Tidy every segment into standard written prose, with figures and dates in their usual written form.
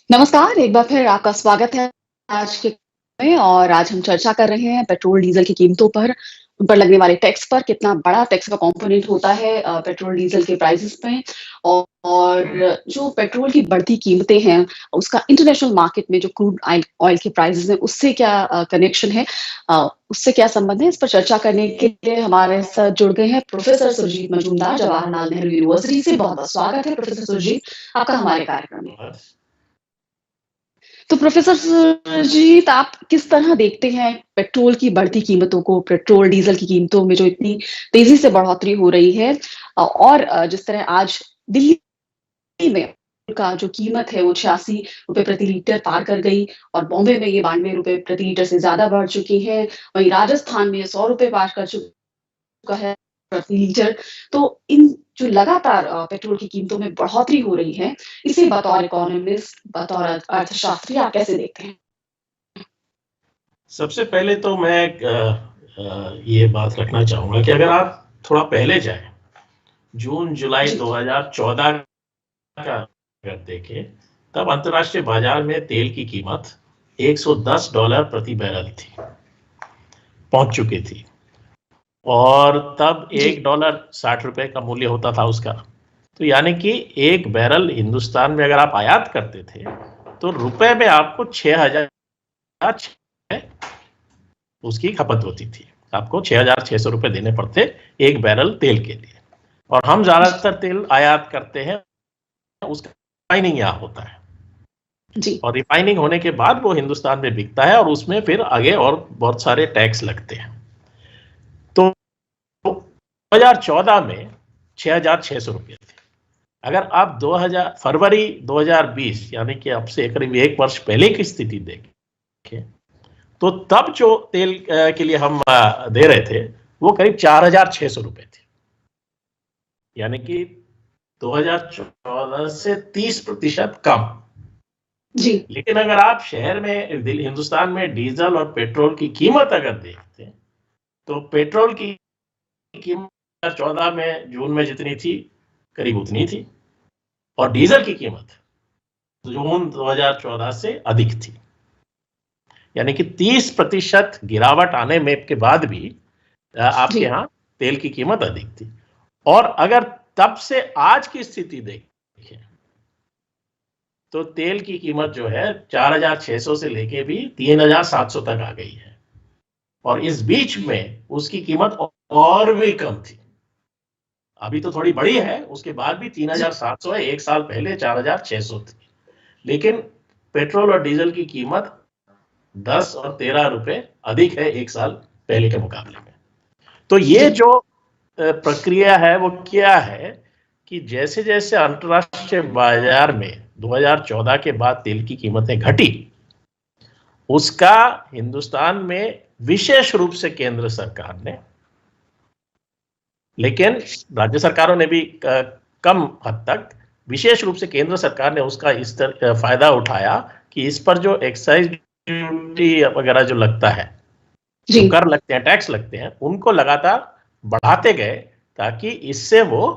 नमस्कार, एक बार फिर आपका स्वागत है आज के में। और आज हम चर्चा कर रहे हैं पेट्रोल, डीज़ल की कीमतों पर, उन पर लगने वाले टैक्स पर। कितना बड़ा टैक्स का कॉम्पोनेंट होता है पेट्रोल, डीज़ल के प्राइसेज़ में। और जो पेट्रोल की बढ़ती कीमतें हैं, उसका इंटरनेशनल मार्केट में जो क्रूड ऑयल ऑयल के प्राइसेज़ हैं, उससे क्या कनेक्शन है, उससे क्या संबंध है? इस पर चर्चा करने के लिए हमारे साथ जुड़ गए हैं प्रोफ़ेसर सुरजीत मजूमदार, जवाहरलाल नेहरू यूनिवर्सिटी से। बहुत-बहुत स्वागत है प्रोफ़ेसर सुरजीत, आपका हमारे कार्यक्रम में। तो प्रोफ़ेसर सुरजीत, आप किस तरह देखते हैं पेट्रोल की बढ़ती कीमतों को, पेट्रोल, डीज़ल की कीमतों में जो इतनी तेज़ी से बढ़ोतरी हो रही है? और जिस तरह आज दिल्ली में का जो कीमत है वो ₹86 प्रति लीटर पार कर गई, और बॉम्बे में ये ₹92 प्रति लीटर से ज़्यादा बढ़ चुकी है। वहीं राजस्थान में ₹100 पार कर चुका है प्रति लीटर। तो इन जो लगातार पेट्रोल की कीमतों में बढ़ोतरी हो रही है, इसे बतौर इकोनॉमिस्ट, बतौर अर्थशास्त्री आप कैसे देखते हैं? सबसे पहले तो मैं ये बात रखना चाहूँगा कि अगर आप थोड़ा पहले जाएँ, जून-जुलाई जी। 2014 का अगर देखें, तब अंतर्राष्ट्रीय बाजार में तेल की कीमत $110 प्रति बैरल थी, पहुँच चुकी थी। और तब जी। $1 ₹60 का मूल्य होता था उसका। तो यानी कि 1 बैरल हिंदुस्तान में अगर आप आयात करते थे, तो रुपए में आपको 6,000 उसकी खपत होती थी। आपको ₹6,600 देने पड़ते 1 बैरल तेल के लिए। और हम ज़्यादातर तेल आयात करते हैं, उसका रिफाइनिंग यहाँ होता है। जी। और रिफाइनिंग होने के बाद वो हिंदुस्तान में बिकता है और उसमें फिर आगे और बहुत सारे टैक्स लगते हैं। तो 2014 में ₹6,600 थे। अगर आप 2000 फरवरी 2020 यानी कि अब से करीब 1 वर्ष पहले की स्थिति देखें, तो तब जो तेल के लिए हम दे रहे थे, वो करीब ₹4,600 थे। यानी कि 2014 से 30% कम। जी। लेकिन अगर आप शहर में हिंदुस्तान में डीजल और पेट्रोल की कीमत अगर देखते हैं, तो पेट्रोल की कीमत 2014 में जून में जितनी थी, करीब उतनी थी, और डीजल की कीमत जून 2014 से अधिक थी। यानी कि 30% गिरावट आने में के बाद भी आपके जी। यहाँ तेल की कीमत अधिक थी। और अगर तब से आज की स्थिति देखें, तो तेल की कीमत जो है 4,600 से लेके भी 3,700 तक आ गई है। और इस बीच में उसकी कीमत और भी कम थी। अभी तो थोड़ी बड़ी है, उसके बाद भी 3,700 है, 1 साल पहले 4,600 थी। लेकिन पेट्रोल और डीजल की कीमत 10 और 13 रुपए अधिक है 1 साल पहले के मुकाबले में। तो ये जी। जो प्रक्रिया है वो क्या है कि जैसे-जैसे अंतर्राष्ट्रीय बाजार में 2014 के बाद तेल की कीमतें घटी, उसका हिंदुस्तान में विशेष रूप से केंद्र सरकार ने, लेकिन राज्य सरकारों ने भी कम हद तक, विशेष रूप से केंद्र सरकार ने उसका इस फायदा उठाया कि इस पर जो एक्साइज ड्यूटी वगैरह जो लगता है, जो जी। कर लगते हैं, टैक्स लगते हैं, उनको लगातार बढ़ाते गए ताकि इससे वो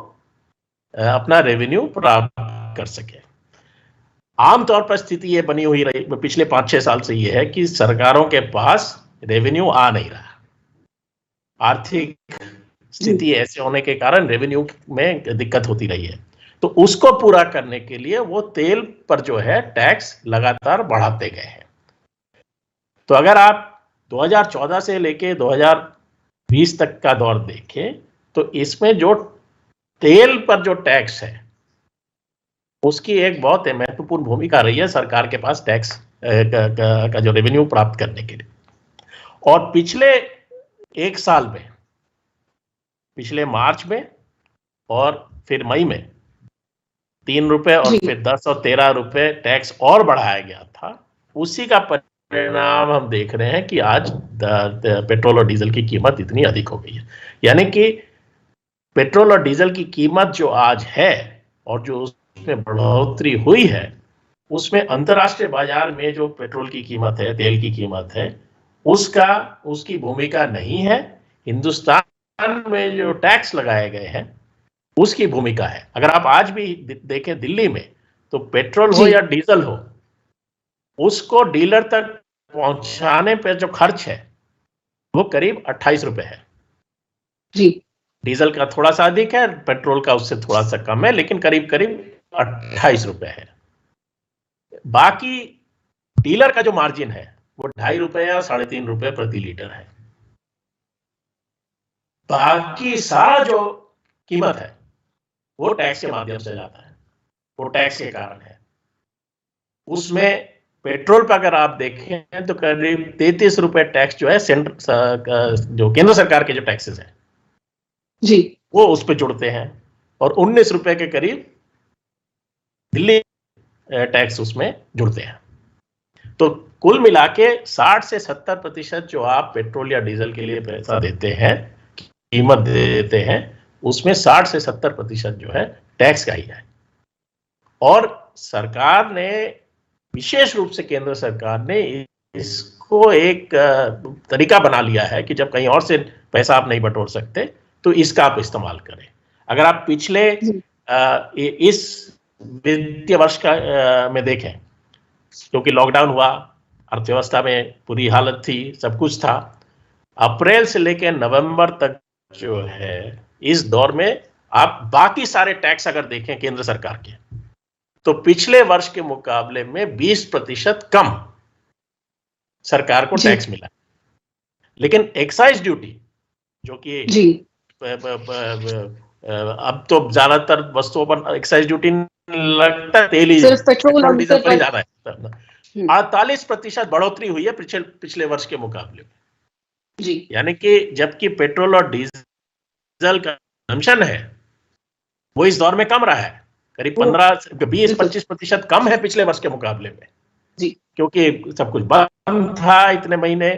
अपना रेवेन्यू प्राप्त कर सके। आमतौर पर स्थिति ये बनी हुई रही पिछले 5-6 साल से, ये है कि सरकारों के पास रेवेन्यू आ नहीं रहा। आर्थिक जी। स्थिति ऐसे होने के कारण रेवेन्यू में दिक्कत होती रही है। तो उसको पूरा करने के लिए वो तेल पर जो है टैक्स लगातार बढ़ाते गए हैं। तो अगर आप 2014 से लेके 2020 तक का दौर देखें, तो इसमें जो तेल पर जो टैक्स है, उसकी एक बहुत महत्वपूर्ण भूमिका रही है सरकार के पास टैक्स का जो रेवेन्यू प्राप्त करने के लिए। और पिछले 1 साल में, पिछले मार्च में और फिर मई में ₹3 और जी। फिर 10 और 13 रुपए टैक्स और बढ़ाया गया था। उसी का परिणाम हम देख रहे हैं कि आज पेट्रोल और डीजल की कीमत इतनी अधिक हो गई है। यानी कि पेट्रोल और डीजल की कीमत जो आज है और जो उसमें बढ़ोतरी हुई है, उसमें अंतर्राष्ट्रीय बाजार में जो पेट्रोल की कीमत है, तेल की कीमत है, उसकी भूमिका नहीं है। हिंदुस्तान में जो टैक्स लगाए गए हैं, उसकी भूमिका है। अगर आप आज भी देखें दिल्ली में, तो पेट्रोल हो जी। या डीजल हो, उसको डीलर तक पहुंचाने पे जो खर्च है वो करीब 28 रुपए है जी। डीजल का थोड़ा सा अधिक है, पेट्रोल का उससे थोड़ा सा कम है, लेकिन करीब करीब 28 रुपए है। बाकी डीलर का जो मार्जिन है वो 2.5 रुपए या 3.5 रुपए प्रति लीटर है। बाकी सारा जो कीमत है वो टैक्स के माध्यम से जाता है, वो टैक्स के कारण है। उसमें पेट्रोल पर अगर आप देखें तो करीब 33 रुपए टैक्स जो है जो केंद्र सरकार के जो टैक्सेस हैं जी, वो उस पर जुड़ते हैं, और 19 रुपए के करीब दिल्ली टैक्स उसमें जुड़ते हैं। तो कुल मिला के 60 से 70% जो आप पेट्रोल या डीजल के लिए पैसा देते हैं, कीमत देते हैं, उसमें 60 से 70% जो है टैक्स का ही है। और सरकार ने, विशेष रूप से केंद्र सरकार ने इसको एक तरीका बना लिया है कि जब कहीं और से पैसा आप नहीं बटोर सकते तो इसका आप इस्तेमाल करें। अगर आप पिछले इस वित्तीय वर्ष का में देखें, क्योंकि लॉकडाउन हुआ, अर्थव्यवस्था में पूरी हालत थी, सब कुछ था, अप्रैल से लेकर नवंबर तक जो है इस दौर में आप बाकी सारे टैक्स अगर देखें केंद्र सरकार के, तो पिछले वर्ष के मुकाबले में 20% कम सरकार को टैक्स मिला। लेकिन एक्साइज ड्यूटी जो कि अब तो ज्यादातर वस्तुओं पर एक्साइज ड्यूटी लगता है, तेल ही, पेट्रोल डीजल पर ही ज्यादा है। 48% बढ़ोतरी हुई है पिछले वर्ष के मुकाबले में जी। यानी कि जबकि पेट्रोल और डीजल का कंजम्पशन है वो इस दौर में कम रहा है, करीब 15-20-25% कम है पिछले वर्ष के मुकाबले में जी, क्योंकि सब कुछ बंद था इतने महीने,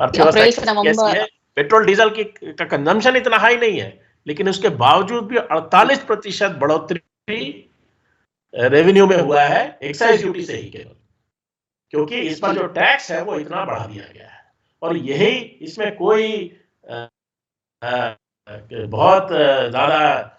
अर्थव्यवस्था पेट्रोल डीजल का कंजम्पशन इतना हाई नहीं है, लेकिन उसके बावजूद भी 48% बढ़ोतरी रेवेन्यू में हुआ है एक्साइज ड्यूटी से ही केवल, क्योंकि इस पर जो टैक्स है वो इतना बढ़ा दिया गया है। और यही, इसमें कोई बहुत ज्यादा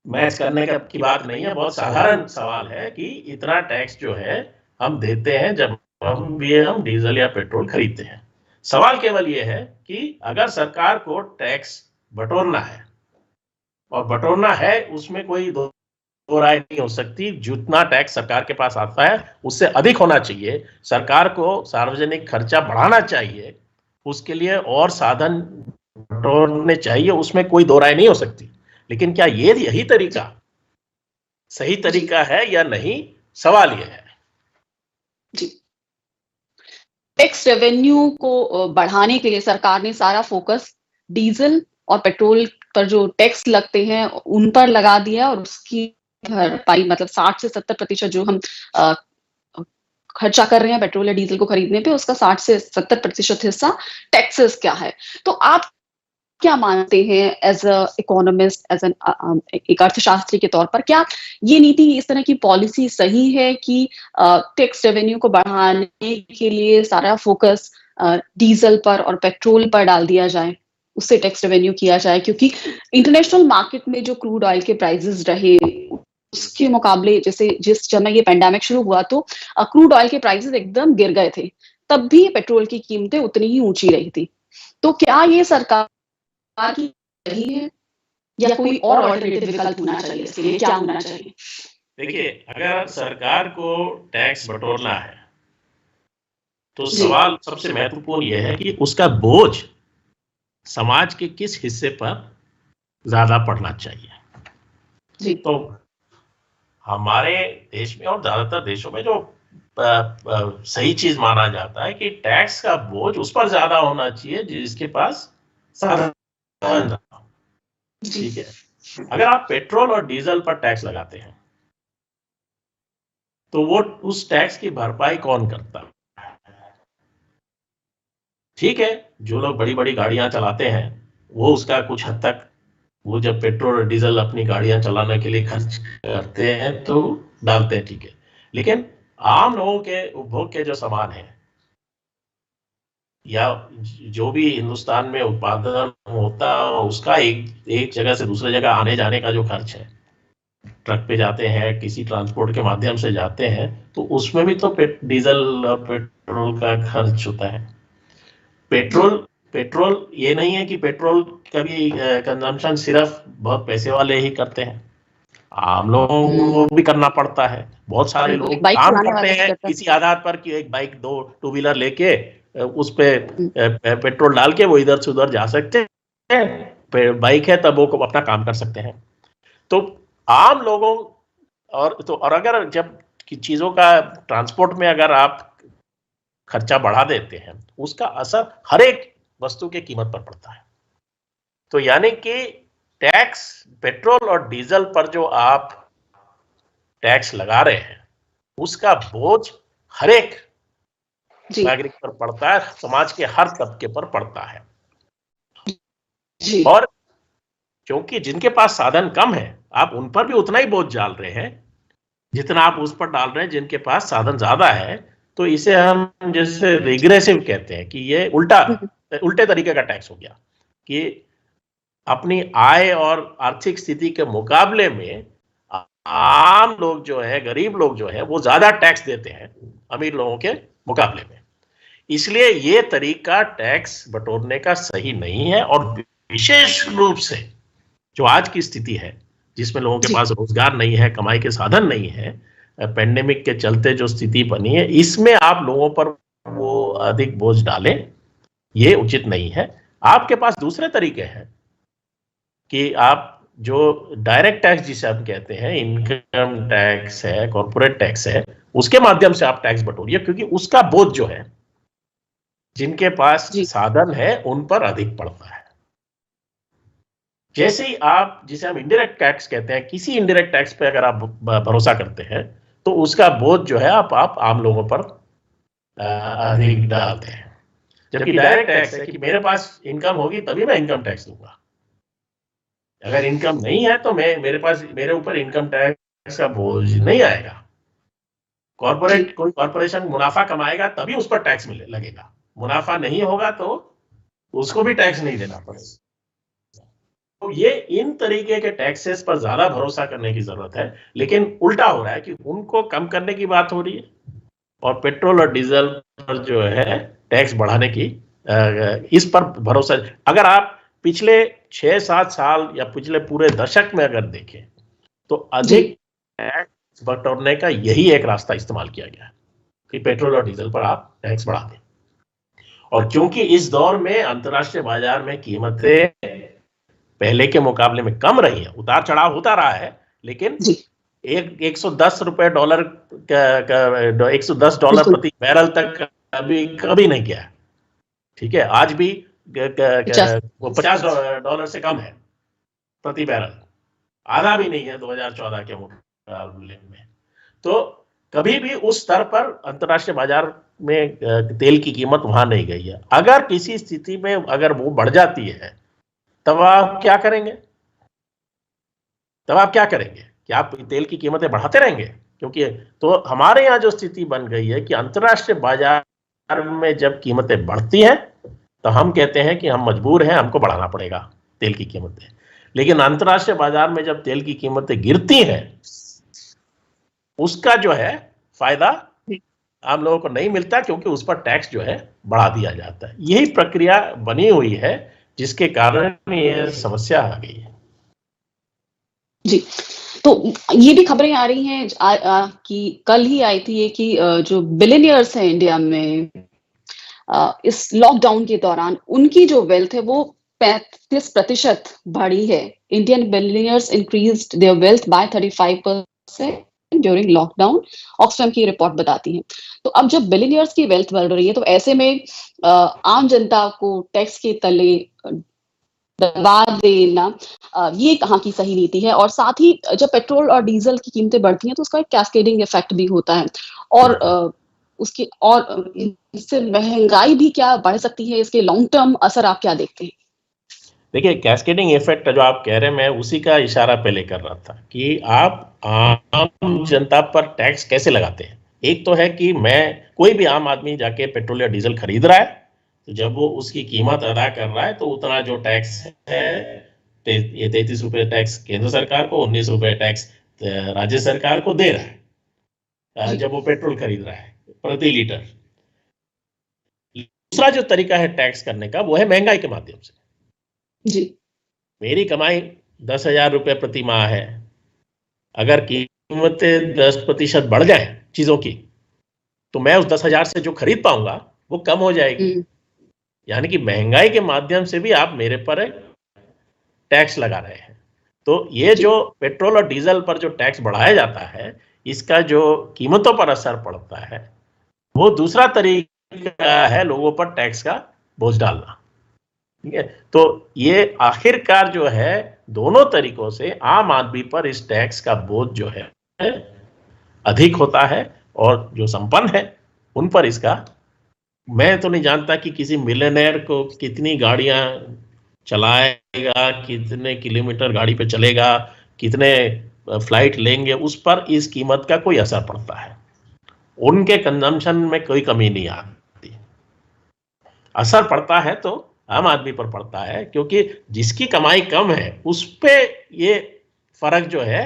मैच करने की बात नहीं है, बहुत साधारण सवाल है कि इतना टैक्स जो है हम देते हैं जब हम डीजल या पेट्रोल खरीदते हैं। सवाल केवल ये है कि अगर सरकार को टैक्स बटोरना है, और बटोरना है उसमें कोई दो राय नहीं हो सकती, जितना टैक्स सरकार के पास आता है उससे अधिक होना चाहिए, सरकार को सार्वजनिक खर्चा बढ़ाना चाहिए, उसके लिए और साधन बटोरने चाहिए, उसमें कोई दो राय नहीं हो सकती। लेकिन क्या यही तरीका सही तरीका है या नहीं, सवाल यह है। जी, टैक्स रेवेन्यू को बढ़ाने के लिए सरकार ने सारा फोकस डीजल और पेट्रोल पर जो टैक्स लगते हैं उन पर लगा दिया, और उसकी भरपाई मतलब 60 से 70% जो हम खर्चा कर रहे हैं पेट्रोल या डीजल को खरीदने पे, उसका 60 से 70% हिस्सा टैक्सेस क्या है। तो आप क्या मानते हैं as a economist, as an एक अर्थशास्त्री के तौर पर, क्या ये नीति, इस तरह की पॉलिसी सही है कि टैक्स रेवेन्यू को बढ़ाने के लिए सारा फोकस डीजल पर और पेट्रोल पर डाल दिया जाए, उससे टैक्स रेवेन्यू किया जाए? क्योंकि इंटरनेशनल मार्केट में जो क्रूड ऑयल के प्राइसेस रहे उसके मुकाबले, जैसे जिस समय ये पेंडेमिक शुरू हुआ तो क्रूड ऑयल के प्राइसेस एकदम गिर गए थे, तब भी पेट्रोल की कीमतें उतनी ही ऊंची रही थी। तो क्या ये सरकार की सही है या कोई और अल्टरनेटिव विकल्प होना चाहिए? इसके लिए क्या होना चाहिए? देखिए, अगर सरकार को टैक्स बटोरना है तो सवाल सबसे महत्वपूर्ण यह है कि उसका बोझ समाज के किस हिस्से पर ज्यादा पड़ना चाहिए। जी। तो हमारे देश में और ज्यादातर देशों में जो सही चीज माना जाता है कि टैक्स का बोझ उस पर ज्यादा होना चाहिए जिसके पास साधन। ठीक है, अगर आप पेट्रोल और डीजल पर टैक्स लगाते हैं तो वो उस टैक्स की भरपाई कौन करता है? ठीक है, जो लोग बड़ी बड़ी गाड़ियां चलाते हैं वो उसका कुछ हद तक, वो जब पेट्रोल और डीजल अपनी गाड़ियां चलाने के लिए खर्च करते हैं तो डालते हैं, ठीक है, लेकिन आम लोगों के उपभोग के जो सामान है या जो भी हिंदुस्तान में उत्पादन होता है उसका एक जगह से दूसरे जगह आने जाने का जो खर्च है ट्रक पे जाते हैं, किसी ट्रांसपोर्ट के माध्यम से जाते हैं, तो उसमें भी तो डीजल और पेट्रोल का खर्च होता है। पेट्रोल पेट्रोल ये नहीं है कि पेट्रोल का भी कंजम्पशन सिर्फ बहुत पैसे वाले ही करते हैं, आम लोगों को भी करना पड़ता है। बहुत सारे लोग बाइक काम चलाने करते वाला हैं करता है। किसी आधार पर कि एक बाइक, दो टू व्हीलर लेके उस पे पेट्रोल डाल के वो इधर से उधर जा सकते हैं, बाइक है तब वो अपना काम कर सकते हैं। तो आम लोगों और अगर जब चीजों का ट्रांसपोर्ट में अगर आप खर्चा बढ़ा देते हैं, उसका असर हर एक वस्तु की कीमत पर पड़ता है। तो यानी कि टैक्स पेट्रोल और डीजल पर जो आप टैक्स लगा रहे हैं, उसका बोझ हर एक नागरिक पर पड़ता है, समाज के हर तबके पर पड़ता है। और क्योंकि जिनके पास साधन कम है, आप उन पर भी उतना ही बोझ डाल रहे हैं जितना आप उस पर डाल रहे हैं जिनके पास साधन ज्यादा है। तो इसे हम जैसे रिग्रेसिव कहते हैं कि ये उल्टे तरीके का टैक्स हो गया कि अपनी आय और आर्थिक स्थिति के मुकाबले में आम लोग जो है, गरीब लोग जो है, वो ज्यादा टैक्स देते हैं अमीर लोगों के मुकाबले में। इसलिए ये तरीका टैक्स बटोरने का सही नहीं है। और विशेष रूप से जो आज की स्थिति है, जिसमें लोगों के पास रोजगार नहीं है, कमाई के साधन नहीं है, पेंडेमिक के चलते जो स्थिति बनी है, इसमें आप लोगों पर वो अधिक बोझ डालें, ये उचित नहीं है। आपके पास दूसरे तरीके हैं कि आप जो डायरेक्ट टैक्स जिसे हम कहते हैं, इनकम टैक्स है, कॉर्पोरेट टैक्स है, उसके माध्यम से आप टैक्स बटोरिए, क्योंकि उसका बोझ जो है जिनके पास साधन है उन पर अधिक पड़ता है। जैसे ही आप, जिसे हम इनडायरेक्ट टैक्स कहते हैं, किसी इनडायरेक्ट टैक्स पे अगर आप भरोसा करते हैं तो उसका बोझ जो है आप आम लोगों पर अधिक डालते हैं। जबकि डायरेक्ट टैक्स है कि मेरे पास इनकम होगी तभी मैं इनकम टैक्स दूंगा, अगर इनकम नहीं है तो मेरे ऊपर इनकम टैक्स का बोझ नहीं आएगा। कोई कॉर्पोरेशन मुनाफा कमाएगा तभी उस पर टैक्स लगेगा, मुनाफा नहीं होगा तो उसको भी टैक्स नहीं देना पड़ेगा। तो ये इन तरीके के टैक्सेस पर ज्यादा भरोसा करने की जरूरत है। लेकिन उल्टा हो रहा है कि उनको कम करने की बात हो रही है और पेट्रोल और डीजल पर जो है टैक्स बढ़ाने की, इस पर भरोसा। अगर आप पिछले 6-7 साल या पिछले पूरे दशक में अगर देखें तो अधिक टैक्स बटोरने का यही एक रास्ता इस्तेमाल किया गया है कि पेट्रोल और डीजल पर आप टैक्स बढ़ा दें। और क्योंकि इस दौर में अंतर्राष्ट्रीय बाजार में कीमतें पहले के मुकाबले में कम रही है, उतार चढ़ाव होता रहा है, लेकिन $110 प्रति बैरल तक कभी नहीं गया। ठीक है, आज भी $50 से कम है प्रति बैरल, आधा भी नहीं है 2014 के मुकाबले में। तो कभी भी उस स्तर पर अंतर्राष्ट्रीय बाजार में तेल की कीमत वहां नहीं गई है। अगर किसी स्थिति में अगर वो बढ़ जाती है तब आप क्या करेंगे? क्या आप तेल की कीमतें बढ़ाते रहेंगे? क्योंकि तो हमारे यहाँ जो स्थिति बन गई है कि अंतर्राष्ट्रीय बाजार में जब कीमतें बढ़ती हैं तो हम कहते हैं कि हम मजबूर हैं, हमको बढ़ाना पड़ेगा तेल की कीमतें। लेकिन अंतर्राष्ट्रीय बाजार में जब तेल की कीमतें गिरती हैं, उसका जो है फायदा आम लोगों को नहीं मिलता, क्योंकि उस पर टैक्स जो है बढ़ा दिया जाता है। यही प्रक्रिया बनी हुई है जिसके कारण ये समस्या आ गई है। जी, तो ये भी खबरें आ रही हैं कि कल ही आई थी ये कि जो बिलियनियर्स हैं इंडिया में, इस लॉकडाउन के दौरान उनकी जो वेल्थ है वो 35% बढ़ी है। Indian billionaires increased their wealth by 35% during lockdown, Oxfam की रिपोर्ट बताती है। तो अब जब बिलियनियर्स की वेल्थ बढ़ रही है तो ऐसे में आम जनता को टैक्स के तले दबा देना, ये कहाँ की सही नीति है? और साथ ही जब पेट्रोल और डीजल की कीमतें बढ़ती हैं तो उसका एक कैस्केडिंग इफेक्ट भी होता है और इससे महंगाई भी क्या बढ़ सकती है? इसके लॉन्ग टर्म असर आप क्या देखते हैं? देखिए, कैस्केडिंग इफेक्ट जो आप कह रहे हैं, मैं उसी का इशारा पहले कर रहा था कि आप आम जनता पर टैक्स कैसे लगाते हैं। एक तो है कि कोई भी आम आदमी जाके पेट्रोल या डीजल खरीद रहा है, तो जब वो उसकी कीमत अदा कर रहा है तो उतना जो टैक्स है, ये 33 रुपए टैक्स केंद्र सरकार को, 19 रुपए टैक्स राज्य सरकार को दे रहा है जब वो पेट्रोल खरीद रहा है प्रति लीटर। दूसरा जो तरीका है टैक्स करने का वो है महंगाई के माध्यम से। जी। मेरी कमाई 10,000 रुपए प्रति माह है, अगर कीमतें 10% बढ़ जाए चीजों की तो मैं उस 10,000 से जो खरीद पाऊंगा वो कम हो जाएगी। यानी कि महंगाई के माध्यम से भी आप मेरे पर टैक्स लगा रहे हैं। तो ये जो पेट्रोल और डीजल पर जो टैक्स बढ़ाया जाता है इसका जो कीमतों पर असर पड़ता है वो दूसरा तरीका है लोगों पर टैक्स का बोझ डालना। ठीक है, तो ये आखिरकार जो है दोनों तरीकों से आम आदमी पर इस टैक्स का बोझ जो है अधिक होता है और जो संपन्न है उन पर इसका, मैं तो नहीं जानता कि किसी मिलियनेयर को कितनी गाड़ियां चलाएगा, कितने किलोमीटर गाड़ी पे चलेगा, कितने फ्लाइट लेंगे, उस पर इस कीमत का कोई असर पड़ता है। उनके कंजम्पशन में कोई कमी नहीं आती। असर पड़ता है तो आम आदमी पर पड़ता है, क्योंकि जिसकी कमाई कम है उस पे ये फर्क जो है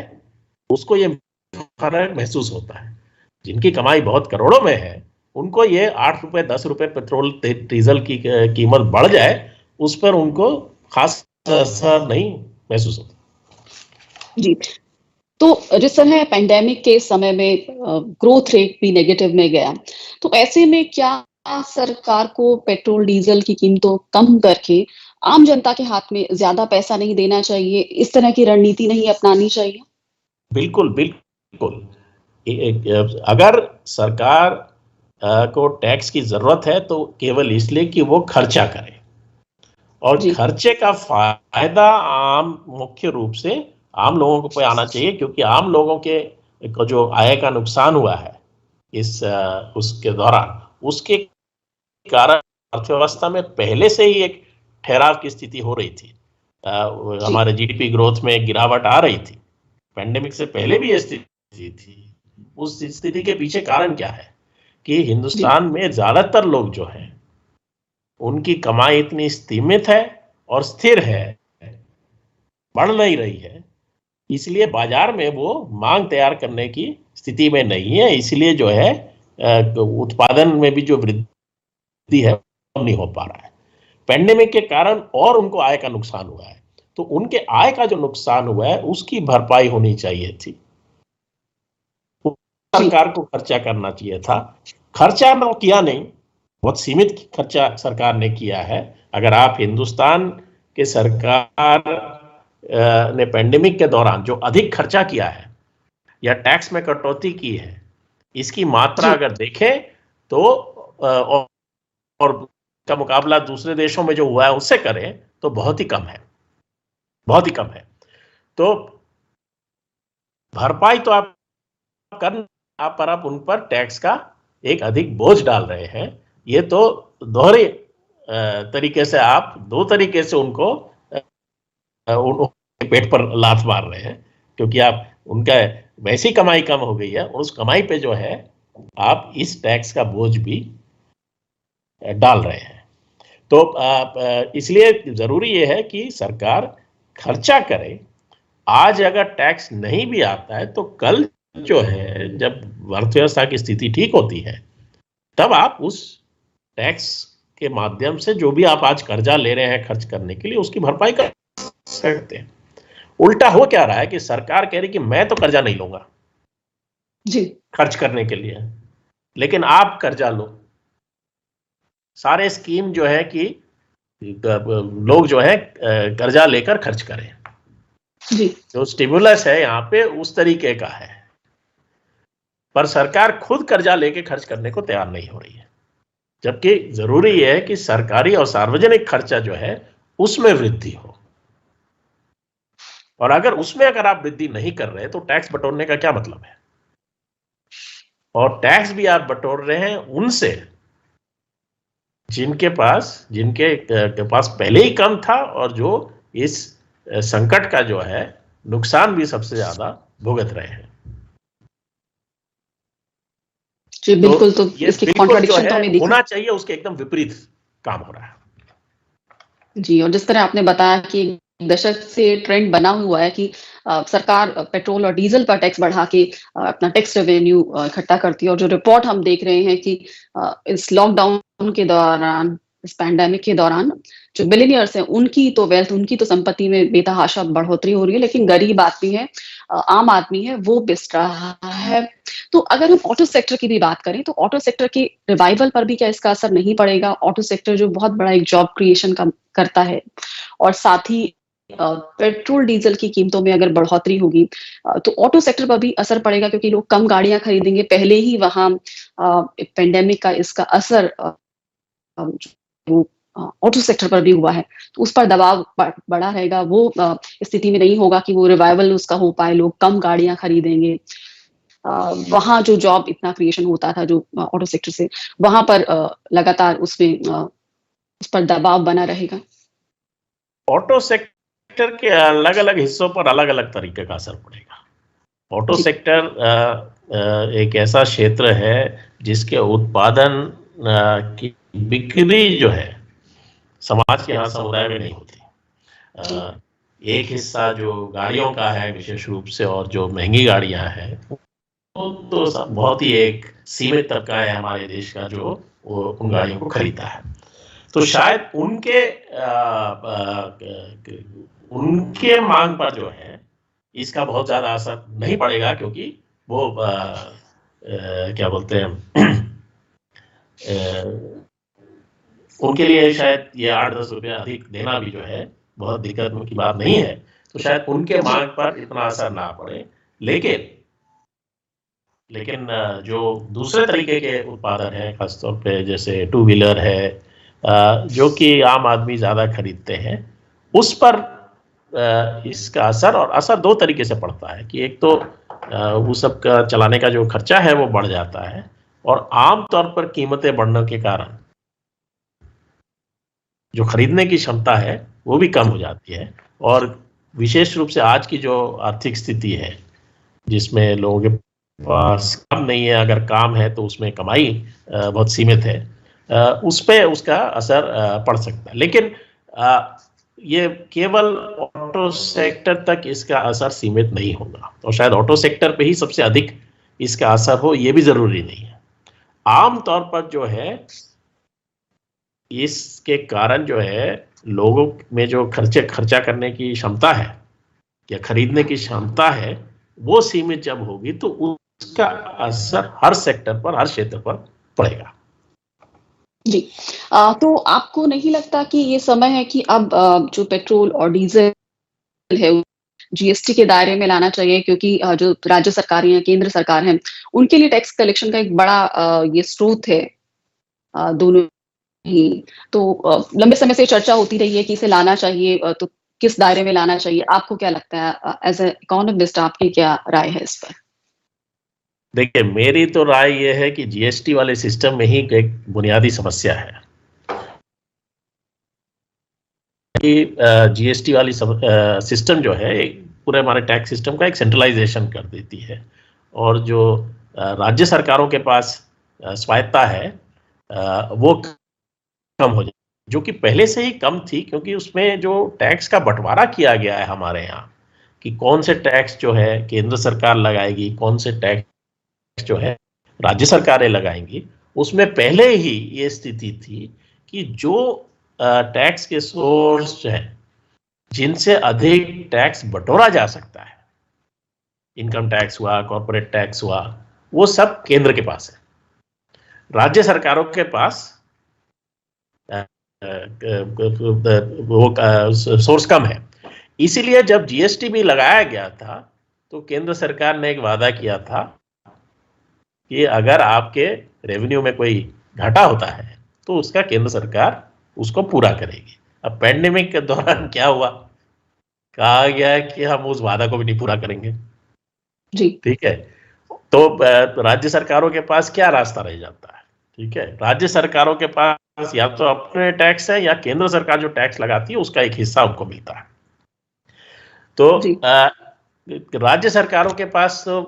उसको ये फर्क महसूस होता है। जिनकी कमाई बहुत करोड़ों में है उनको ये 8 रुपए 10 रुपए पेट्रोल डीजल की कीमत बढ़ जाए उस पर उनको खास असर नहीं महसूस होता। जी, तो जिस तरह पेंडेमिक के समय में ग्रोथ रेट भी नेगेटिव में गया, तो ऐसे में क्या सरकार को पेट्रोल डीजल की कीमतों कम करके आम जनता के हाथ में ज्यादा पैसा नहीं देना चाहिए, इस तरह की रणनीति नहीं अपनानी चाहिए? बिल्कुल बिल्कुल। अगर सरकार को टैक्स की जरूरत है तो केवल इसलिए कि वो खर्चा करे, और खर्चे का फायदा आम मुख्य रूप से आम लोगों को आना चाहिए, क्योंकि आम लोगों के को जो आय का नुकसान हुआ है इस उसके दौरान, उसके कारण अर्थव्यवस्था में पहले से ही एक ठहराव की स्थिति हो रही थी। हमारे जीडीपी ग्रोथ में गिरावट आ रही थी, पेंडेमिक से पहले भी ये स्थिति थी। उस स्थिति के पीछे कारण क्या है कि हिंदुस्तान में ज्यादातर लोग जो हैं उनकी कमाई इतनी सीमित है और स्थिर है, बढ़ नहीं रही है, इसलिए बाजार में वो मांग तैयार करने की स्थिति में नहीं है। इसलिए जो है उत्पादन में भी जो वृद्धि है वो नहीं हो पा रहा है। पेंडेमिक के कारण और उनको आय का नुकसान हुआ है, तो उनके आय का जो नुकसान हुआ है उसकी भरपाई होनी चाहिए थी। सरकार को खर्चा करना चाहिए था, खर्चा तो किया नहीं, बहुत सीमित खर्चा सरकार ने किया है। अगर आप हिंदुस्तान के सरकार ने पेंडेमिक के दौरान जो अधिक खर्चा किया है या टैक्स में कटौती की है, इसकी मात्रा अगर देखें तो और का मुकाबला दूसरे देशों में जो हुआ है उससे करें तो बहुत ही कम है, बहुत ही कम है। तो भरपाई तो आप कर पर आप उन पर टैक्स का एक अधिक बोझ डाल रहे हैं। ये तो दोहरे तरीके से आप दो तरीके से उनको पेट पर लात मार रहे हैं, क्योंकि आप उनका वैसी कमाई कम हो गई है और उस कमाई पे जो है आप इस टैक्स का बोझ भी डाल रहे हैं। तो इसलिए जरूरी ये है कि सरकार खर्चा करे। आज अगर टैक्स नहीं भी आता है तो कल जो है जब अर्थव्यवस्था की स्थिति ठीक होती है तब आप उस टैक्स के माध्यम से जो भी आप आज कर्जा ले रहे हैं खर्च करने के लिए उसकी भरपाई कर सकते हैं। उल्टा हो क्या रहा है कि सरकार कह रही कि मैं तो कर्जा नहीं लूंगा जी खर्च करने के लिए, लेकिन आप कर्जा लो। सारे स्कीम जो है कि लोग जो है कर्जा लेकर खर्च करें, जी। जो स्टिमुलस है यहाँ पे उस तरीके का है, पर सरकार खुद कर्जा लेके खर्च करने को तैयार नहीं हो रही है। जबकि जरूरी है कि सरकारी और सार्वजनिक खर्चा जो है उसमें वृद्धि हो, और अगर आप वृद्धि नहीं कर रहे तो टैक्स बटोरने का क्या मतलब है। और टैक्स भी आप बटोर रहे हैं उनसे जिनके पास पहले ही कम था और जो इस संकट का जो है नुकसान भी सबसे ज्यादा भुगत रहे हैं। जी बिल्कुल। तो इसकी कॉन्ट्रडिक्शन तो हमें होना चाहिए, उसके एकदम विपरीत काम हो रहा है। जी, और जिस तरह आपने बताया कि दशक से ट्रेंड बना हुआ है कि सरकार पेट्रोल और डीजल पर टैक्स बढ़ा के अपना टैक्स रेवेन्यू इकट्ठा करती है, और जो रिपोर्ट हम देख रहे हैं कि इस लॉकडाउन के दौरान, इस पैंडेमिक के दौरान जो बिलियनियर्स हैं उनकी तो वेल्थ, उनकी तो संपत्ति में बेतहाशा बढ़ोतरी हो रही है, लेकिन गरीब आदमी है, आम आदमी है, वो पिस रहा है। तो अगर हम ऑटो सेक्टर की भी बात करें तो ऑटो सेक्टर के रिवाइवल पर भी क्या इसका असर नहीं पड़ेगा? ऑटो सेक्टर जो बहुत बड़ा एक जॉब क्रिएशन का करता है, और साथ ही पेट्रोल डीजल की कीमतों में अगर बढ़ोतरी होगी तो ऑटो सेक्टर पर भी असर पड़ेगा, क्योंकि लोग कम गाड़ियां खरीदेंगे। पहले ही वहां पेंडेमिक का इसका असर वो ऑटो सेक्टर पर भी हुआ है, तो उस पर दबाव बढ़ा रहेगा। वो स्थिति में नहीं होगा कि वो रिवाइवल उसका हो पाए, लोग कम गाड़ियां खरीदेंगे। वहां जो जॉब इतना क्रिएशन होता था जो ऑटो सेक्टर से, वहां पर लगातार उसमें उस पर दबाव बना रहेगा। ऑटो सेक्टर के अलग अलग हिस्सों पर अलग अलग तरीके का असर पड़ेगा। ऑटो सेक्टर एक ऐसा क्षेत्र है जिसके उत्पादन की बिक्री जो है समाज के यहाँ समुदाय में नहीं होती। एक हिस्सा जो गाड़ियों का है विशेष रूप से, और जो महंगी गाड़ियां हैं वो तो बहुत ही एक सीमित तबका है हमारे देश का जो उन गाड़ियों को खरीदता है। तो शायद उनके मांग पर जो है इसका बहुत ज्यादा असर नहीं पड़ेगा, क्योंकि वो क्या बोलते हैं उनके लिए शायद ये 8-10 रुपया अधिक देना भी जो है बहुत दिक्कत की बात नहीं है, तो शायद उनके मांग पर इतना असर ना पड़े। लेकिन जो दूसरे तरीके के उत्पादन है, खासतौर पे जैसे टू व्हीलर है जो कि आम आदमी ज़्यादा खरीदते हैं, उस पर इसका असर दो तरीके से पड़ता है कि एक तो वो सब का चलाने का जो खर्चा है वो बढ़ जाता है, और आम तौर पर कीमतें बढ़ने के कारण जो खरीदने की क्षमता है वो भी कम हो जाती है। और विशेष रूप से आज की जो आर्थिक स्थिति है जिसमें लोगों के पास काम नहीं है, अगर काम है तो उसमें कमाई बहुत सीमित है, उस पे उसका असर पड़ सकता है। लेकिन ये केवल ऑटो सेक्टर तक इसका असर सीमित नहीं होगा, और शायद ऑटो सेक्टर पे ही सबसे अधिक इसका असर हो ये भी जरूरी नहीं है। आम तौर पर जो है इसके कारण जो है लोगों में जो खर्चा करने की क्षमता है या खरीदने की क्षमता है वो सीमित जब होगी तो उसका असर हर सेक्टर पर, हर क्षेत्र पर पड़ेगा। जी, तो आपको नहीं लगता कि ये समय है कि अब जो पेट्रोल और डीजल है जीएसटी के दायरे में लाना चाहिए, क्योंकि जो राज्य सरकारें हैं, केंद्र सरकार है, उनके लिए टैक्स कलेक्शन का एक बड़ा ये स्रोत है दोनों ही। तो लंबे समय से चर्चा होती रही है कि इसे लाना चाहिए, तो किस दायरे में लाना चाहिए? आपको क्या लगता है एज ए इकोनॉमिस्ट, आपकी क्या राय है इस पर? देखिए, मेरी तो राय ये है कि जीएसटी वाले सिस्टम में ही एक बुनियादी समस्या है कि जीएसटी वाली सिस्टम जो है पूरे हमारे टैक्स सिस्टम का एक सेंट्रलाइजेशन कर देती है, और जो राज्य सरकारों के पास स्वायत्ता है वो कम हो जाए, जो कि पहले से ही कम थी, क्योंकि उसमें जो टैक्स का बंटवारा किया गया है हमारे यहाँ कि कौन से टैक्स जो है केंद्र सरकार लगाएगी, कौन से टैक्स जो है राज्य सरकारें लगाएंगी, उसमें पहले ही ये स्थिति थी कि जो टैक्स के सोर्स हैं जिनसे अधिक टैक्स बटोरा जा सकता है, इनकम टैक्स हुआ, कॉर्पोरेट टैक्स हुआ, वो सब केंद्र के पास है, राज्य सरकारों के पास वो सोर्स कम है। इसीलिए जब जीएसटी भी लगाया गया था तो केंद्र सरकार ने एक वादा किया था कि अगर आपके रेवेन्यू में कोई घाटा होता है तो उसका केंद्र सरकार उसको पूरा करेगी। अब पैंडेमिक के दौरान क्या हुआ, कहा गया है कि हम उस वादा को भी नहीं पूरा करेंगे। जी, ठीक है, तो राज्य सरकारों के पास क्या रास्ता रह जाता है? ठीक है, राज्य सरकारों के पास या तो अपने टैक्स है या केंद्र सरकार जो टैक्स लगाती है उसका एक हिस्सा उनको मिलता है। तो राज्य सरकारों के पास तो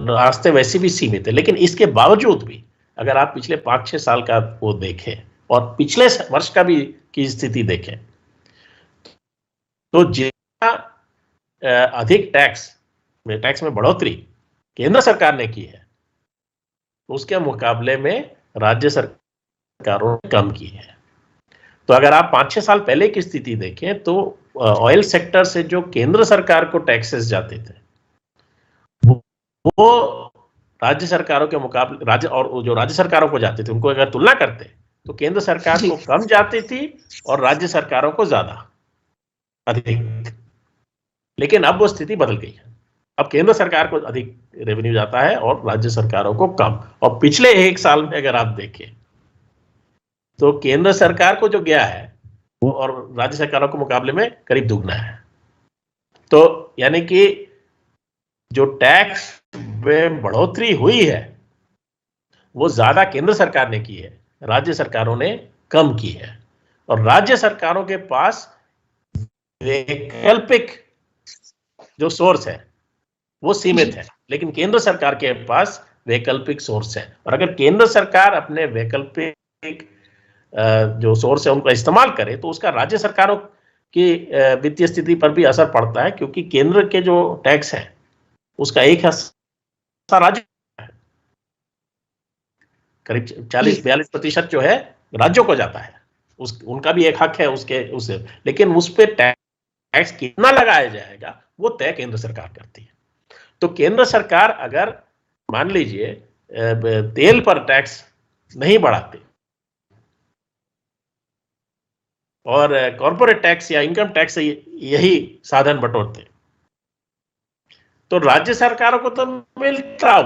रास्ते वैसे भी सीमित है, लेकिन इसके बावजूद भी अगर आप पिछले 5-6 साल का वो देखें और पिछले वर्ष का भी की स्थिति देखें तो जितना अधिक टैक्स में बढ़ोतरी केंद्र सरकार ने की है, उसके मुकाबले में राज्य सरकारों ने कम की है। तो अगर आप 5-6 साल पहले की स्थिति देखें तो ऑयल सेक्टर से जो केंद्र सरकार को टैक्सेस जाते थे वो राज्य सरकारों के मुकाबले जो राज्य सरकारों को जाते थे उनको अगर तुलना करते तो केंद्र सरकार को कम जाती थी और राज्य सरकारों को ज्यादा अधिक। लेकिन अब वो स्थिति बदल गई है, अब केंद्र सरकार को अधिक रेवेन्यू जाता है और राज्य सरकारों को कम। और पिछले 1 साल में अगर आप देखें तो केंद्र सरकार को जो गया है वो और राज्य सरकारों के मुकाबले में करीब दुगना है। तो यानी कि जो टैक्स में बढ़ोतरी हुई है वो ज्यादा केंद्र सरकार ने की है, राज्य सरकारों ने कम की है। और राज्य सरकारों के पास वैकल्पिक जो सोर्स है वो सीमित है, लेकिन केंद्र सरकार के पास वैकल्पिक सोर्स है। और अगर केंद्र सरकार अपने वैकल्पिक जो सोर्स है उनका इस्तेमाल करे तो उसका राज्य सरकारों की वित्तीय स्थिति पर भी असर पड़ता है, क्योंकि केंद्र के जो टैक्स है उसका एक हिस्सा राज्य करीब 40-42% जो है राज्यों को जाता है, उनका भी एक हक है उससे, लेकिन उस पर टैक्स कितना लगाया जाएगा वो तय केंद्र सरकार करती है। तो केंद्र सरकार अगर मान लीजिए तेल पर टैक्स नहीं बढ़ाते और कॉर्पोरेट टैक्स या इनकम टैक्स से यही साधन बटोरते तो राज्य सरकारों को तो मिलता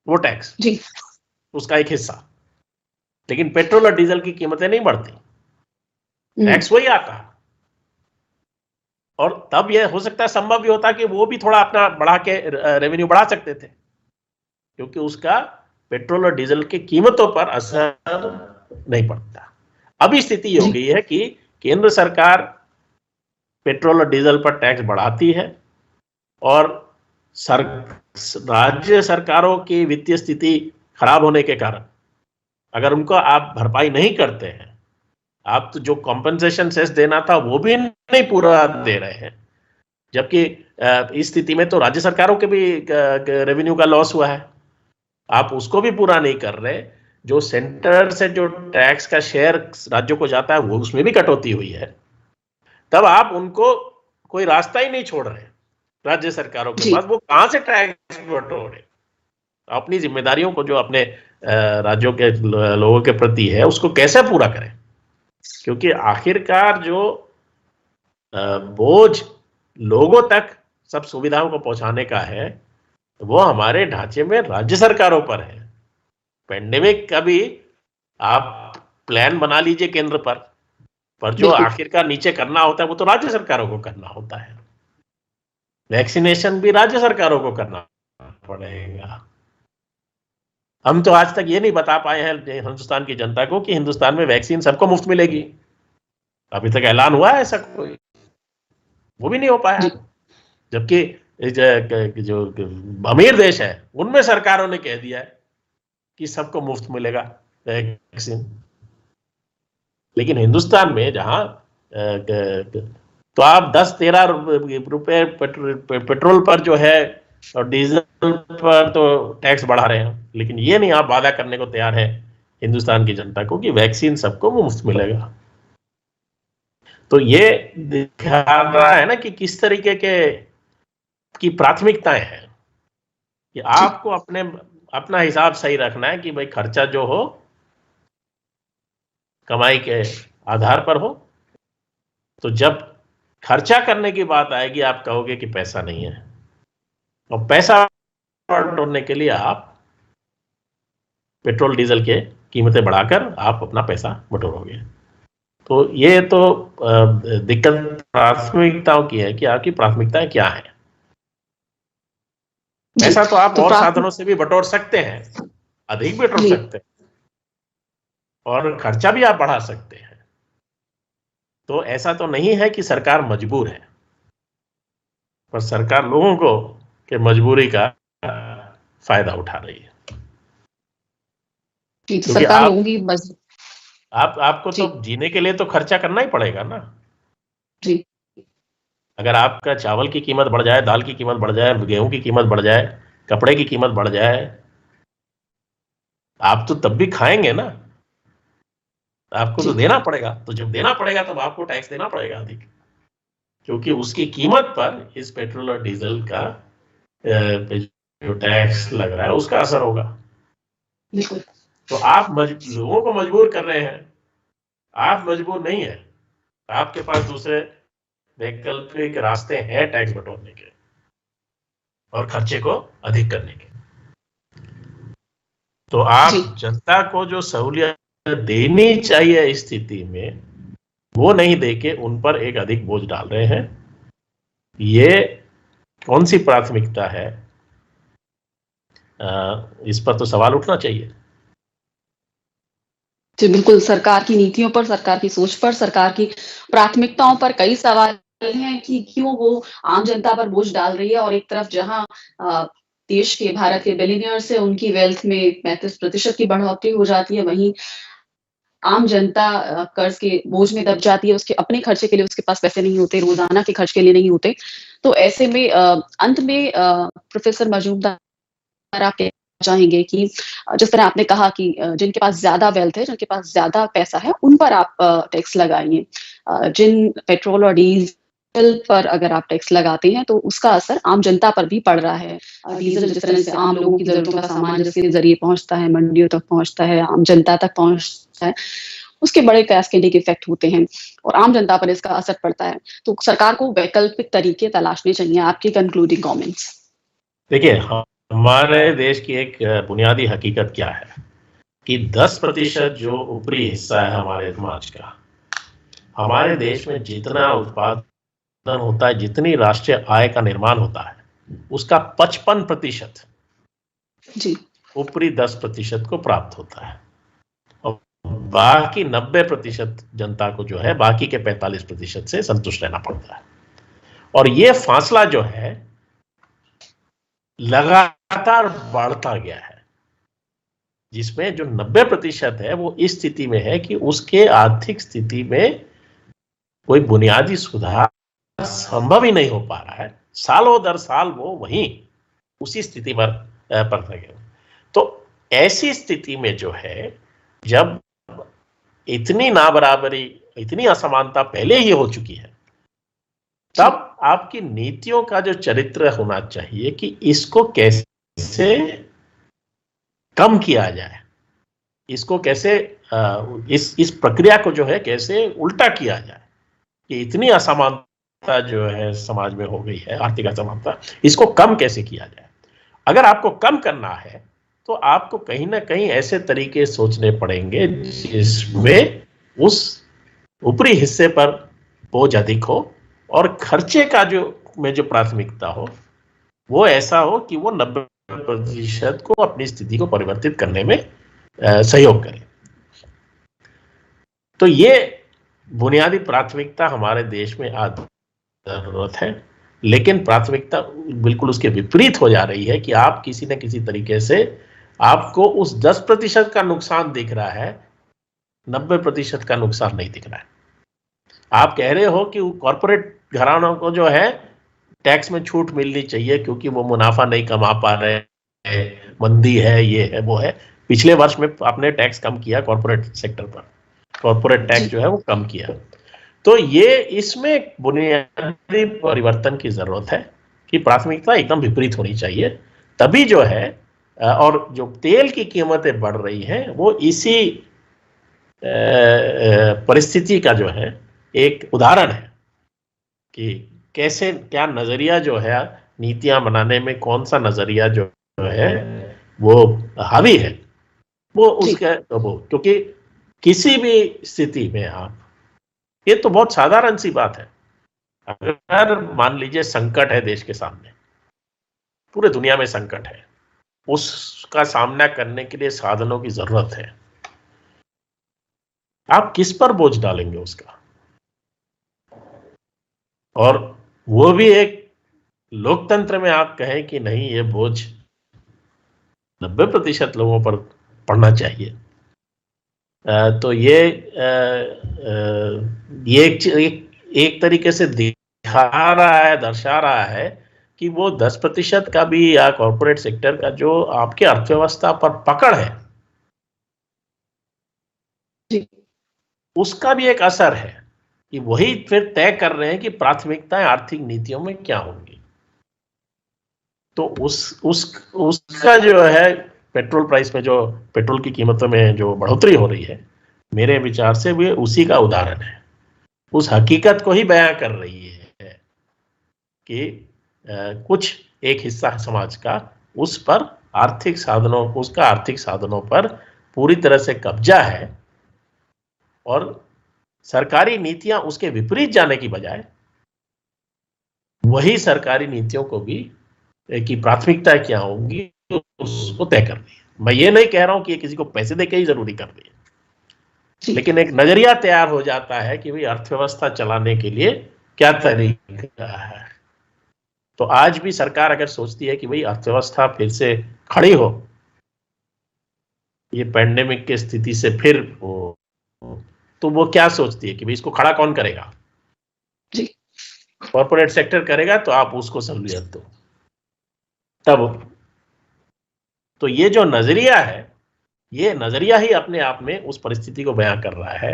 वो टैक्स जी, उसका एक हिस्सा, लेकिन पेट्रोल और डीजल की कीमतें नहीं बढ़ती, टैक्स वही आता। और तब यह हो सकता है, संभव भी होता कि वो भी थोड़ा अपना बढ़ा के रेवेन्यू बढ़ा सकते थे, क्योंकि उसका पेट्रोल और डीजल की कीमतों पर असर नहीं पड़ता। अभी स्थिति हो गई है कि केंद्र सरकार पेट्रोल और डीजल पर टैक्स बढ़ाती है और राज्य सरकारों की वित्तीय स्थिति खराब होने के कारण अगर उनको आप भरपाई नहीं करते हैं, आप तो जो कॉम्पेंसेशन सेस देना था वो भी नहीं पूरा दे रहे हैं, जबकि इस स्थिति में तो राज्य सरकारों के भी रेवेन्यू का लॉस हुआ है, आप उसको भी पूरा नहीं कर रहे। जो सेंटर से जो टैक्स का शेयर राज्यों को जाता है वो उसमें भी कटौती हुई है, तब आप उनको कोई रास्ता ही नहीं छोड़ रहे राज्य सरकारों के पास, वो कहां से टैक्स बटोरे। अपनी जिम्मेदारियों को जो अपने राज्यों के लोगों के प्रति है उसको कैसे पूरा करें, क्योंकि आखिरकार जो बोझ लोगों तक सब सुविधाओं को पहुंचाने का है वो हमारे ढांचे में राज्य सरकारों पर है। पेंडेमिक का भी आप प्लान बना लीजिए केंद्र पर जो आखिरकार नीचे करना होता है वो तो राज्य सरकारों को करना होता है। वैक्सीनेशन भी राज्य सरकारों को करना पड़ेगा। हम तो आज तक ये नहीं बता पाए हैं हिंदुस्तान की जनता को कि हिंदुस्तान में वैक्सीन सबको मुफ्त मिलेगी। अभी तक ऐलान हुआ है ऐसा कोई? वो भी नहीं हो पाया। जबकि जो अमीर देश है उनमें सरकारों ने कह दिया है कि सबको मुफ्त मिलेगा वैक्सीन, लेकिन हिंदुस्तान में जहां तो आप 10-13 रुपए पेट्रोल पर जो है और डीजल पर तो टैक्स बढ़ा रहे हैं, लेकिन ये नहीं आप वादा करने को तैयार है हिंदुस्तान की जनता को कि वैक्सीन सबको मुफ्त मिलेगा। तो ये दिखा रहा है ना कि किस तरीके की प्राथमिकताएं हैं कि आपको अपना हिसाब सही रखना है कि भाई खर्चा जो हो कमाई के आधार पर हो। तो जब खर्चा करने की बात आएगी आप कहोगे कि पैसा नहीं है, और पैसा बटोरने के लिए आप पेट्रोल डीजल के कीमतें बढ़ाकर आप अपना पैसा बटोरोगे। तो ये तो दिक्कत प्राथमिकताओं की है कि आपकी प्राथमिकताएं क्या है। पैसा तो आप और साधनों से भी बटोर सकते हैं, अधिक बटोर सकते हैं, और खर्चा भी आप बढ़ा सकते हैं। तो ऐसा तो नहीं है कि सरकार मजबूर है, पर सरकार लोगों को के मजबूरी का फायदा उठा रही है। सरकार लोगों की आपको तो जीने के लिए तो खर्चा करना ही पड़ेगा ना। जी। अगर आपका चावल की कीमत बढ़ जाए, दाल की कीमत बढ़ जाए, गेहूं की कीमत बढ़ जाए, कपड़े की कीमत बढ़ जाए, आप तो तब भी खाएंगे ना, आपको तो जी देना पड़ेगा। तो जब देना पड़ेगा तब आपको टैक्स देना पड़ेगा अधिक, क्योंकि उसकी कीमत पर इस पेट्रोल और डीजल का पे जो टैक्स लग रहा है उसका असर होगा। बिल्कुल। तो आप लोगों को मजबूर कर रहे हैं, आप मजबूर नहीं है, आपके पास दूसरे वैकल्पिक रास्ते हैं टैक्स बटोरने के और खर्चे को अधिक करने के। तो जी आप जनता को जो सहूलियत देनी चाहिए इस स्थिति में, वो नहीं देके उन पर एक अधिक बोझ डाल रहे हैं। ये कौन सी प्राथमिकता है, इस पर तो सवाल उठना चाहिए। जी बिल्कुल, सरकार की नीतियों पर, सरकार की सोच पर, सरकार की प्राथमिकताओं पर कई सवाल हैं कि क्यों वो आम जनता पर बोझ डाल रही है। और एक तरफ जहां देश के, भारत के बिलियनियर्स है, उनकी वेल्थ में 35% की बढ़ोतरी हो जाती है, वहीं आम जनता कर्ज के बोझ में दब जाती है, उसके अपने खर्चे के लिए उसके पास पैसे नहीं होते, रोजाना के खर्च के लिए नहीं होते। तो ऐसे में अंत में प्रोफेसर मजूमदार, आप कहना चाहेंगे कि जिस तरह आपने कहा कि जिनके पास ज्यादा वेल्थ है, जिनके पास ज्यादा पैसा है, उन पर आप टैक्स लगाइए। जिन पेट्रोल और डीजल पर अगर आप टैक्स लगाते हैं तो उसका असर आम जनता पर भी पड़ रहा है। डीजल जिस तरह से आम लोगों की जरूरतों का सामान जिसके जरिए पहुंचता है, मंडियों तक पहुंचता है, आम जनता तक पहुंचता है, उसके बड़े कैस्केडिंग इफेक्ट होते हैं और आम जनता पर इसका असर पड़ता है। तो सरकार को वैकल्पिक तरीके तलाशने चाहिए। आपकी कंक्लूडिंग कमेंट्स। देखिए, हमारे देश की एक बुनियादी हकीकत क्या है कि 10% जो ऊपरी हिस्सा है हमारे समाज का, हमारे देश में जितना उत्पादन होता है, जितनी राष्ट्रीय आय का निर्माण होता है, उसका 55% जी ऊपरी 10% को प्राप्त होता है और बाकी 90% जनता को जो है बाकी के 45% से संतुष्ट रहना पड़ता है। और ये फासला जो है लगातार बढ़ता गया है, जिसमें जो 90% है वो इस स्थिति में है कि उसके आर्थिक स्थिति में कोई बुनियादी सुधार संभव ही नहीं हो पा रहा है। सालों दर साल वो वहीं उसी स्थिति पर रह गए। तो ऐसी स्थिति में जो है, जब इतनी नाबराबरी, इतनी असमानता पहले ही हो चुकी है, तब आपकी नीतियों का जो चरित्र होना चाहिए कि इसको कैसे कम किया जाए, इसको कैसे इस प्रक्रिया को जो है कैसे उल्टा किया जाए कि इतनी असमानता जो है समाज में हो गई है, आर्थिक असमानता, इसको कम कैसे किया जाए। अगर आपको कम करना है तो आपको कहीं ना कहीं ऐसे तरीके सोचने पड़ेंगे जिसमें उस ऊपरी हिस्से पर बोझ अधिक हो और खर्चे का जो प्राथमिकता हो वो ऐसा हो कि वो 90% को अपनी स्थिति को परिवर्तित करने में सहयोग करे। तो ये बुनियादी प्राथमिकता हमारे देश में आज जरूरत है, लेकिन प्राथमिकता बिल्कुल उसके विपरीत हो जा रही है कि आप किसी न किसी तरीके से, आपको उस 10% का नुकसान दिख रहा है, 90% का नुकसान नहीं दिख रहा है। आप कह रहे हो कि कॉर्पोरेट घरानों को जो है टैक्स में छूट मिलनी चाहिए क्योंकि वो मुनाफा नहीं कमा पा रहे हैं, मंदी है, ये है, वो है। पिछले वर्ष में आपने टैक्स कम किया कॉर्पोरेट सेक्टर पर, कॉर्पोरेट टैक्स जो है वो कम किया। तो ये इसमें बुनियादी परिवर्तन की जरूरत है कि प्राथमिकता एकदम विपरीत होनी चाहिए, तभी जो है और जो तेल की कीमतें बढ़ रही हैं वो इसी परिस्थिति का जो है एक उदाहरण है कि कैसे, क्या नजरिया जो है नीतियां बनाने में, कौन सा नजरिया जो है वो हावी है, वो उसके वो, क्योंकि किसी भी स्थिति में आप, ये तो बहुत साधारण सी बात है, अगर मान लीजिए संकट है देश के सामने, पूरे दुनिया में संकट है, उसका सामना करने के लिए साधनों की जरूरत है, आप किस पर बोझ डालेंगे उसका? और वो भी एक लोकतंत्र में आप कहें कि नहीं, ये बोझ 90% लोगों पर पड़ना चाहिए, तो ये एक तरीके से दिखा रहा है, दर्शा रहा है कि वो 10% का भी या कॉर्पोरेट सेक्टर का जो आपकी अर्थव्यवस्था पर पकड़ है, जी, उसका भी एक असर है कि वही फिर तय कर रहे हैं कि प्राथमिकताएं आर्थिक नीतियों में क्या होंगी। तो उसका जो है पेट्रोल प्राइस में, जो पेट्रोल की कीमतों में जो बढ़ोतरी हो रही है, मेरे विचार से वो उसी का उदाहरण है। उस हकीकत को ही बयां कर रही है कि कुछ एक हिस्सा समाज का उस पर उसका आर्थिक साधनों पर पूरी तरह से कब्जा है, और सरकारी नीतियां उसके विपरीत जाने की बजाय वही सरकारी नीतियों को भी की प्राथमिकताएं क्या होंगी उसको तय कर रही है। मैं ये नहीं कह रहा हूं कि ये किसी को पैसे देके ही जरूरी कर रही है, जी, लेकिन एक नजरिया तैयार हो जाता है कि भाई अर्थव्यवस्था चलाने के लिए क्या तरीका है। तो आज भी सरकार अगर सोचती है कि भाई अर्थव्यवस्था फिर से खड़ी हो, ये पैंडेमिक की स्थिति से फिर हो, तो वो क्या सोचती है कि भाई इसको खड़ा कौन करेगा? जी, कॉर्पोरेट सेक्टर करेगा, तो आप उसको सहूलियत दो तब। तो ये जो नजरिया है, ये नजरिया ही अपने आप में उस परिस्थिति को बयां कर रहा है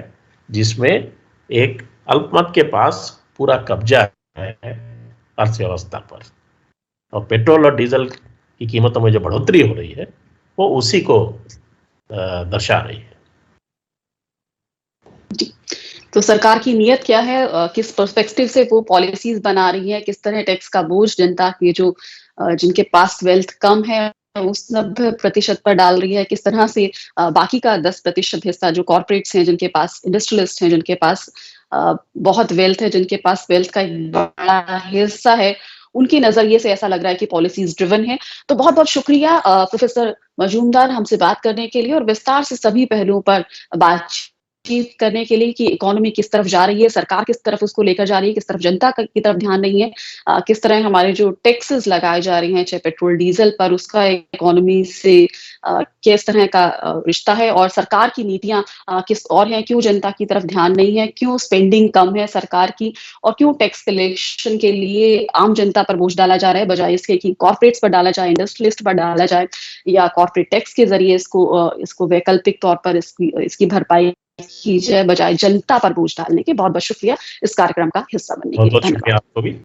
जिसमें एक अल्पमत के पास पूरा कब्जा है अर्थव्यवस्था पर, और पेट्रोल और डीजल की कीमतों में जो बढ़ोतरी हो रही है वो उसी को दर्शा रही है। जी। तो सरकार की नीयत क्या है, किस पर्सपेक्टिव से वो पॉलिसीज बना रही है, किस तरह टैक्स का बोझ जनता के जो जिनके पास वेल्थ कम है उस 90% पर डाल रही है, किस तरह से बाकी का 10% हिस्सा जो कॉर्पोरेट्स हैं, जिनके पास इंडस्ट्रियलिस्ट हैं, जिनके पास बहुत वेल्थ है, जिनके पास वेल्थ का एक बड़ा हिस्सा है, उनके नजरिए से ऐसा लग रहा है कि पॉलिसीज ड्रिवन है। तो बहुत बहुत शुक्रिया प्रोफेसर मजूमदार हमसे बात करने के लिए और विस्तार से सभी पहलुओं पर बातचीत करने के लिए कि इकोनॉमी किस तरफ जा रही है, सरकार किस तरफ उसको लेकर जा रही है, किस तरफ जनता की तरफ ध्यान नहीं है, किस तरह हमारे जो टैक्सेस लगाए जा रहे हैं चाहे पेट्रोल डीजल पर, उसका इकोनॉमी से किस तरह का रिश्ता है, और सरकार की नीतियां किस और हैं, क्यों जनता की तरफ ध्यान नहीं है, क्यों स्पेंडिंग कम है सरकार की, और क्यों टैक्स कलेक्शन के लिए आम जनता पर बोझ डाला जा रहा है बजाय इसके कि कॉर्पोरेट्स पर डाला जाए, इंडस्ट्रियलिस्ट पर डाला जाए, या कॉर्पोरेट टैक्स के जरिए इसको वैकल्पिक तौर पर इसकी भरपाई की जाए बजाय जनता पर बोझ डालने के। बहुत बहुत शुक्रिया इस कार्यक्रम का हिस्सा बनने के बहुत लिए। बहुत शुक्रिया धन्यवाद। आपको भी।